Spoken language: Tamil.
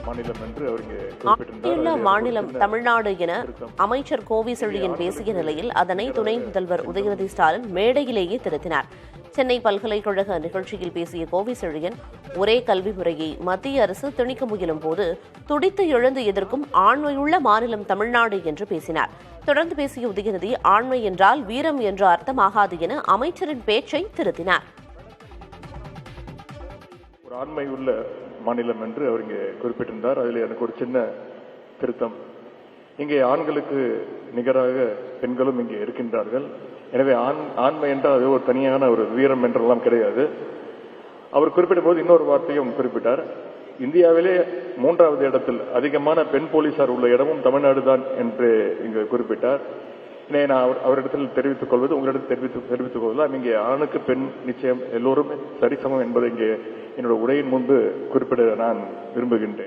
மாநிலம் என்று அவர் இங்கே குறிப்பிட்டிருந்தார். மாநிலம் தமிழ்நாடு என அமைச்சர் கோவி செழியன் பேசிய நிலையில் அதனை துணை முதல்வர் உதயநிதி ஸ்டாலின் மேடையிலேயே திருத்தினார். சென்னை பல்கலைக்கழக நிகழ்ச்சியில் பேசிய கோவி செழியன் ஒரே கல்வி முறையை மத்திய அரசு திணிக்க முயலும் போது துடித்து எழுந்து எதிர்க்கும் ஆண்மையுள்ள மாநிலம் தமிழ்நாடு என்று பேசினார். தொடர்ந்து பேசிய உதயநிதி ஆண்மை என்றால் வீரம் என்ற அர்த்தமாகாது என அமைச்சரின் பேச்சை திருத்தினார். ஒரு ஆண்மை உள்ள மாநிலம் என்று அவர் இங்கே குறிப்பிட்டிருந்தார். அதில் எனக்கு ஒரு சின்ன திருத்தம். இங்கே ஆண்களுக்கு நிகராக பெண்களும் இங்கே இருக்கின்றார்கள். எனவே ஆண்மை என்றால் அது ஒரு தனியான ஒரு வீரம் என்றெல்லாம் கிடையாது. அவர் குறிப்பிடும் போது இன்னொரு வார்த்தையும் குறிப்பிட்டார். இந்தியாவிலே 3வது இடத்தில் அதிகமான பெண் போலீசார் உள்ள இடமும் தமிழ்நாடு தான் என்று இங்கு குறிப்பிட்டார். நான் அவரிடத்தில் தெரிவித்துக் கொள்வது உங்களிடத்தில் தெரிவித்துக் கொள்ளலாம். இங்கே ஆணுக்கு பெண் நிச்சயம் எல்லோரும் சரிசமம் என்பதை இங்கே என்னோட உரையின் முன்பு குறிப்பிட நான் விரும்புகின்றேன்.